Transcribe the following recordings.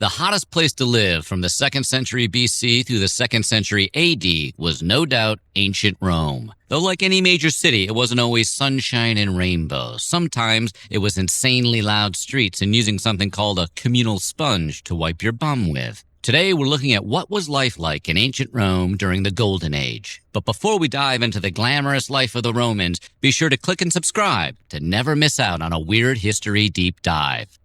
The hottest place to live from the 2nd century BC through the 2nd century AD was no doubt ancient Rome. Though like any major city, it wasn't always sunshine and rainbows. Sometimes it was insanely loud streets and using something called a communal sponge to wipe your bum with. Today, we're looking at what was life like in ancient Rome during the Golden Age. But before we dive into the glamorous life of the Romans, be sure to click and subscribe to never miss out on a weird history deep dive.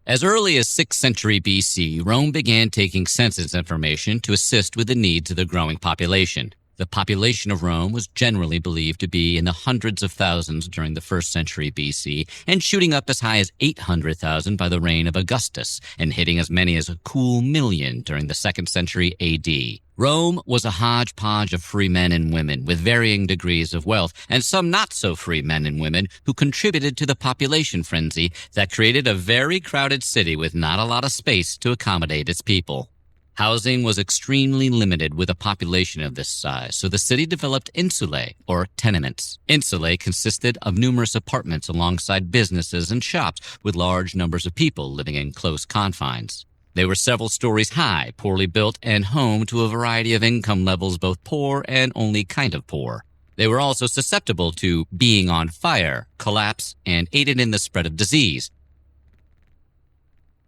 As early as 6th century BC, Rome began taking census information to assist with the needs of the growing population. The population of Rome was generally believed to be in the hundreds of thousands during the 1st century BC and shooting up as high as 800,000 by the reign of Augustus and hitting as many as a cool million during the 2nd century AD. Rome was a hodgepodge of free men and women with varying degrees of wealth, and some not-so-free men and women who contributed to the population frenzy that created a very crowded city with not a lot of space to accommodate its people. Housing was extremely limited with a population of this size, so the city developed insulae, or tenements. Insulae consisted of numerous apartments alongside businesses and shops with large numbers of people living in close confines. They were several stories high, poorly built, and home to a variety of income levels, both poor and only kind of poor. They were also susceptible to being on fire, collapse, and aided in the spread of disease.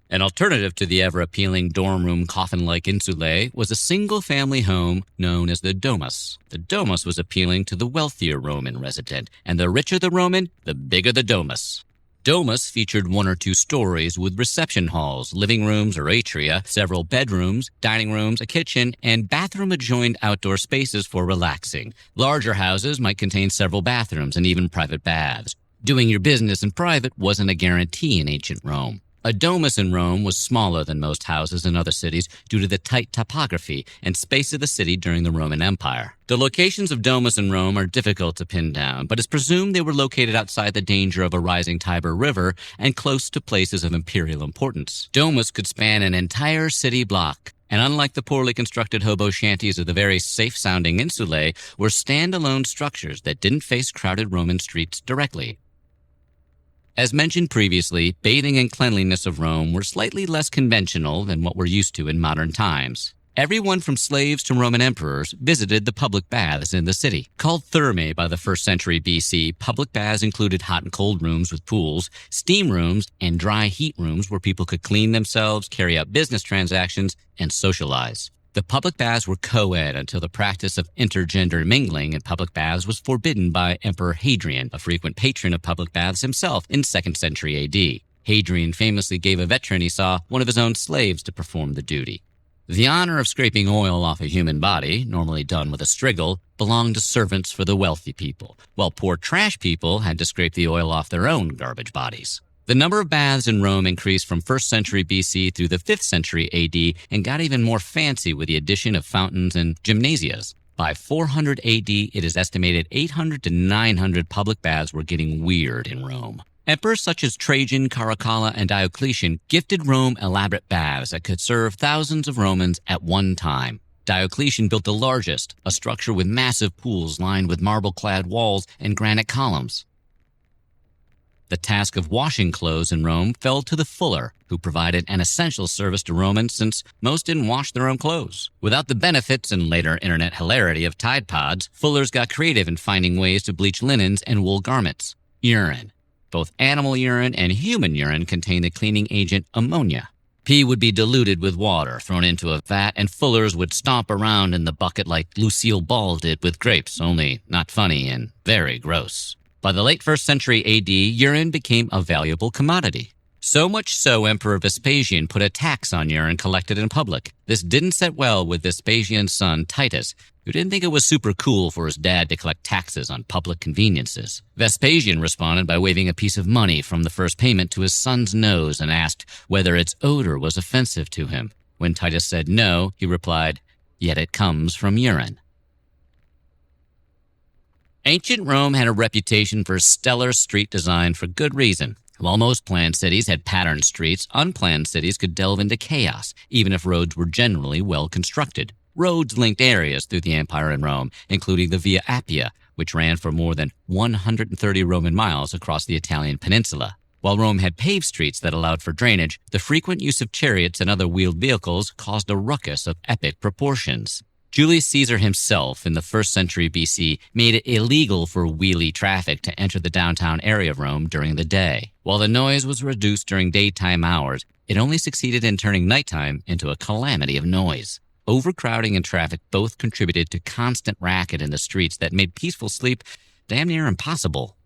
An alternative to the ever-appealing dorm room coffin-like insulae was a single-family home known as the domus. The domus was appealing to the wealthier Roman resident, and the richer the Roman, the bigger the domus. Domus featured 1 or 2 stories with reception halls, living rooms or atria, several bedrooms, dining rooms, a kitchen, and bathroom-adjoined outdoor spaces for relaxing. Larger houses might contain several bathrooms and even private baths. Doing your business in private wasn't a guarantee in ancient Rome. A domus in Rome was smaller than most houses in other cities due to the tight topography and space of the city during the Roman Empire. The locations of domus in Rome are difficult to pin down, but it's presumed they were located outside the danger of a rising Tiber River and close to places of imperial importance. Domus could span an entire city block, and unlike the poorly constructed hobo shanties of the very safe-sounding insulae, were standalone structures that didn't face crowded Roman streets directly. As mentioned previously, bathing and cleanliness of Rome were slightly less conventional than what we're used to in modern times. Everyone from slaves to Roman emperors visited the public baths in the city. Called thermae by the 1st century BC, public baths included hot and cold rooms with pools, steam rooms, and dry heat rooms where people could clean themselves, carry out business transactions, and socialize. The public baths were co-ed until the practice of intergender mingling in public baths was forbidden by Emperor Hadrian, a frequent patron of public baths himself in 2nd century AD. Hadrian famously gave a veteran he saw one of his own slaves to perform the duty. The honor of scraping oil off a human body, normally done with a striggle, belonged to servants for the wealthy people, while poor trash people had to scrape the oil off their own garbage bodies. The number of baths in Rome increased from 1st century BC through the 5th century AD and got even more fancy with the addition of fountains and gymnasias. By 400 AD, it is estimated 800 to 900 public baths were getting weird in Rome. Emperors such as Trajan, Caracalla, and Diocletian gifted Rome elaborate baths that could serve thousands of Romans at one time. Diocletian built the largest, a structure with massive pools lined with marble-clad walls and granite columns. The task of washing clothes in Rome fell to the fuller, who provided an essential service to Romans since most didn't wash their own clothes. Without the benefits and later internet hilarity of Tide Pods, fullers got creative in finding ways to bleach linens and wool garments. Urine. Both animal urine and human urine contain the cleaning agent ammonia. Pee would be diluted with water, thrown into a vat, and fullers would stomp around in the bucket like Lucille Ball did with grapes, only not funny and very gross. By the late 1st century AD, urine became a valuable commodity. So much so, Emperor Vespasian put a tax on urine collected in public. This didn't set well with Vespasian's son, Titus, who didn't think it was super cool for his dad to collect taxes on public conveniences. Vespasian responded by waving a piece of money from the first payment to his son's nose and asked whether its odor was offensive to him. When Titus said no, he replied, "Yet it comes from urine." Ancient Rome had a reputation for stellar street design for good reason. While most planned cities had patterned streets, unplanned cities could delve into chaos, even if roads were generally well constructed. Roads linked areas through the empire in Rome, including the Via Appia, which ran for more than 130 Roman miles across the Italian peninsula. While Rome had paved streets that allowed for drainage, the frequent use of chariots and other wheeled vehicles caused a ruckus of epic proportions. Julius Caesar himself, in the 1st century BC, made it illegal for wheelie traffic to enter the downtown area of Rome during the day. While the noise was reduced during daytime hours, it only succeeded in turning nighttime into a calamity of noise. Overcrowding and traffic both contributed to constant racket in the streets that made peaceful sleep damn near impossible.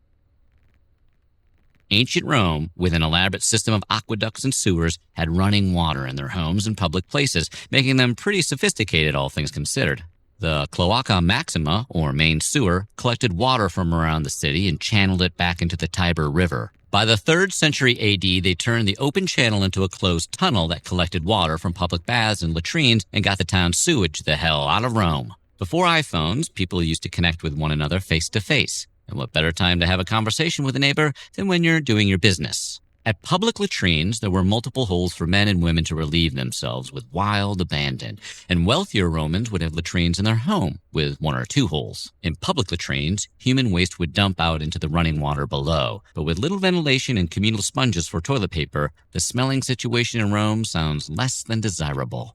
Ancient Rome, with an elaborate system of aqueducts and sewers, had running water in their homes and public places, making them pretty sophisticated, all things considered. The Cloaca Maxima, or main sewer, collected water from around the city and channeled it back into the Tiber River. By the 3rd century AD, they turned the open channel into a closed tunnel that collected water from public baths and latrines and got the town's sewage the hell out of Rome. Before iPhones, people used to connect with one another face to face. And what better time to have a conversation with a neighbor than when you're doing your business? At public latrines, there were multiple holes for men and women to relieve themselves with wild abandon, and wealthier Romans would have latrines in their home with 1 or 2 holes. In public latrines, human waste would dump out into the running water below, but with little ventilation and communal sponges for toilet paper, the smelling situation in Rome sounds less than desirable.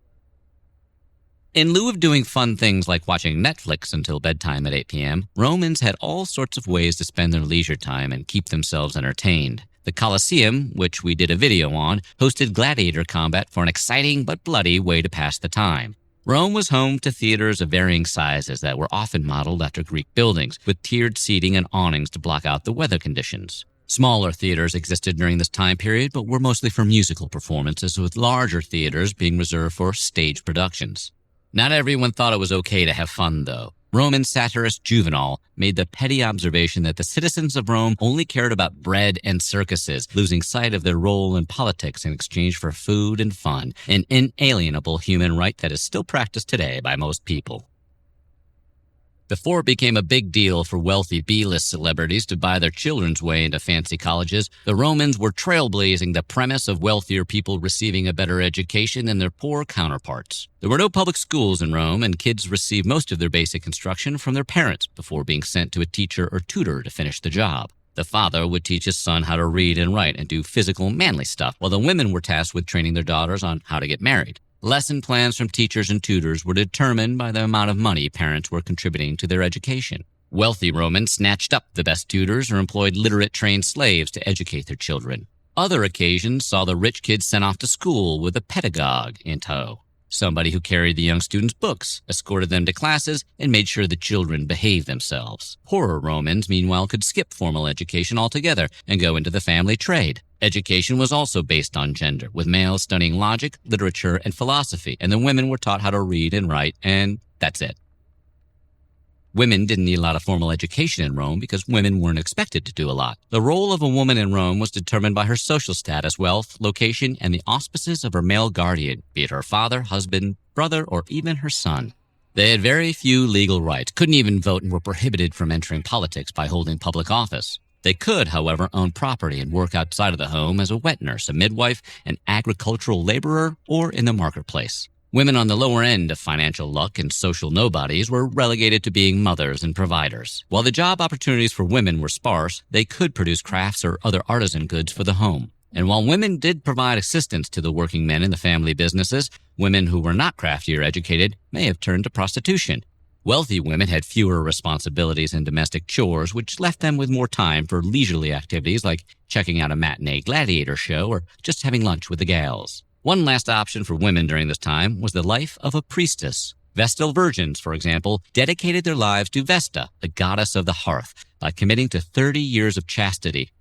In lieu of doing fun things like watching Netflix until bedtime at 8 p.m., Romans had all sorts of ways to spend their leisure time and keep themselves entertained. The Colosseum, which we did a video on, hosted gladiator combat for an exciting but bloody way to pass the time. Rome was home to theaters of varying sizes that were often modeled after Greek buildings, with tiered seating and awnings to block out the weather conditions. Smaller theaters existed during this time period, but were mostly for musical performances, with larger theaters being reserved for stage productions. Not everyone thought it was okay to have fun, though. Roman satirist Juvenal made the petty observation that the citizens of Rome only cared about bread and circuses, losing sight of their role in politics in exchange for food and fun, an inalienable human right that is still practiced today by most people. Before it became a big deal for wealthy B-list celebrities to buy their children's way into fancy colleges, the Romans were trailblazing the premise of wealthier people receiving a better education than their poor counterparts. There were no public schools in Rome, and kids received most of their basic instruction from their parents before being sent to a teacher or tutor to finish the job. The father would teach his son how to read and write and do physical, manly stuff, while the women were tasked with training their daughters on how to get married. Lesson plans from teachers and tutors were determined by the amount of money parents were contributing to their education. Wealthy Romans snatched up the best tutors or employed literate trained slaves to educate their children. Other occasions saw the rich kids sent off to school with a pedagogue in tow, somebody who carried the young students' books, escorted them to classes, and made sure the children behaved themselves. Poorer Romans, meanwhile, could skip formal education altogether and go into the family trade. Education was also based on gender, with males studying logic, literature, and philosophy, and the women were taught how to read and write, and that's it. Women didn't need a lot of formal education in Rome because women weren't expected to do a lot. The role of a woman in Rome was determined by her social status, wealth, location, and the auspices of her male guardian, be it her father, husband, brother, or even her son. They had very few legal rights, couldn't even vote, and were prohibited from entering politics by holding public office. They could, however, own property and work outside of the home as a wet nurse, a midwife, an agricultural laborer, or in the marketplace. Women on the lower end of financial luck and social nobodies were relegated to being mothers and providers. While the job opportunities for women were sparse, they could produce crafts or other artisan goods for the home. And while women did provide assistance to the working men in the family businesses, women who were not crafty or educated may have turned to prostitution. Wealthy women had fewer responsibilities in domestic chores, which left them with more time for leisurely activities like checking out a matinee gladiator show or just having lunch with the gals. One last option for women during this time was the life of a priestess. Vestal virgins, for example, dedicated their lives to Vesta, the goddess of the hearth, by committing to 30 years of chastity.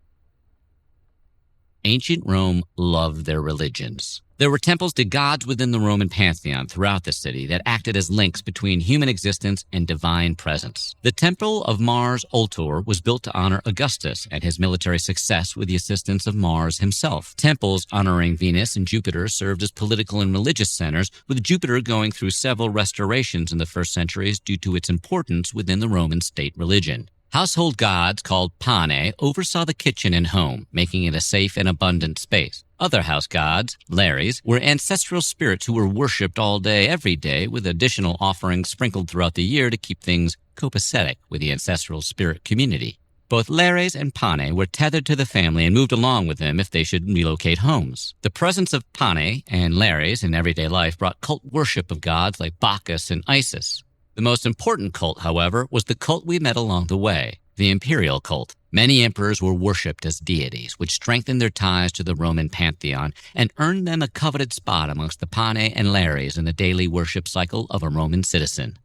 Ancient Rome loved their religions. There were temples to gods within the Roman pantheon throughout the city that acted as links between human existence and divine presence. The temple of Mars Ultor was built to honor Augustus and his military success with the assistance of Mars himself. Temples honoring Venus and Jupiter served as political and religious centers, with Jupiter going through several restorations in the first centuries due to its importance within the Roman state religion. Household gods called Pane oversaw the kitchen and home, making it a safe and abundant space. Other house gods, Lares, were ancestral spirits who were worshipped all day, every day, with additional offerings sprinkled throughout the year to keep things copacetic with the ancestral spirit community. Both Lares and Pane were tethered to the family and moved along with them if they should relocate homes. The presence of Pane and Lares in everyday life brought cult worship of gods like Bacchus and Isis. The most important cult, however, was the cult we met along the way, the imperial cult. Many emperors were worshipped as deities, which strengthened their ties to the Roman pantheon and earned them a coveted spot amongst the Pane and Lares in the daily worship cycle of a Roman citizen.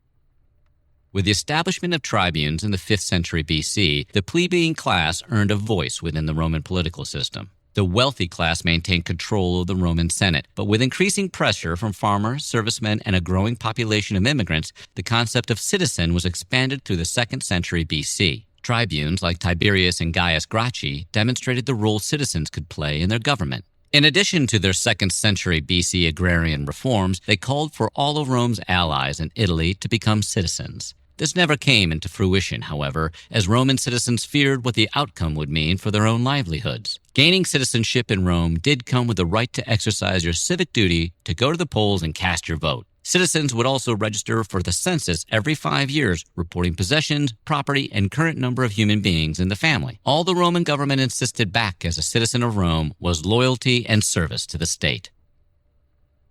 With the establishment of tribunes in the 5th century BC, the plebeian class earned a voice within the Roman political system. The wealthy class maintained control of the Roman Senate, but with increasing pressure from farmers, servicemen, and a growing population of immigrants, the concept of citizen was expanded through the 2nd century BC. Tribunes like Tiberius and Gaius Gracchi demonstrated the role citizens could play in their government. In addition to their 2nd century BC agrarian reforms, they called for all of Rome's allies in Italy to become citizens. This never came into fruition, however, as Roman citizens feared what the outcome would mean for their own livelihoods. Gaining citizenship in Rome did come with the right to exercise your civic duty to go to the polls and cast your vote. Citizens would also register for the census every 5 years, reporting possessions, property, and current number of human beings in the family. All the Roman government insisted back as a citizen of Rome was loyalty and service to the state.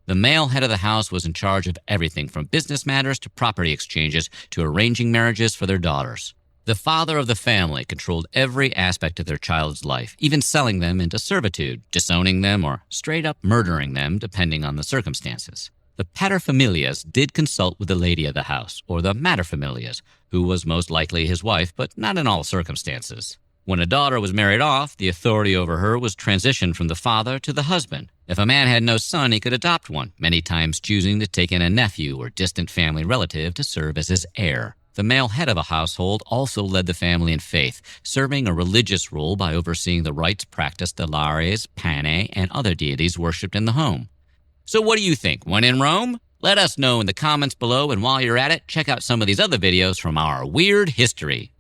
The male head of the house was in charge of everything from business matters to property exchanges to arranging marriages for their daughters. The father of the family controlled every aspect of their child's life, even selling them into servitude, disowning them, or straight up murdering them, depending on the circumstances. The paterfamilias did consult with the lady of the house, or the materfamilias, who was most likely his wife, but not in all circumstances. When a daughter was married off, the authority over her was transitioned from the father to the husband. If a man had no son, he could adopt one, many times choosing to take in a nephew or distant family relative to serve as his heir. The male head of a household also led the family in faith, serving a religious role by overseeing the rites practiced by Lares, Pane, and other deities worshipped in the home. So what do you think? When in Rome? Let us know in the comments below, and while you're at it, check out some of these other videos from our weird history.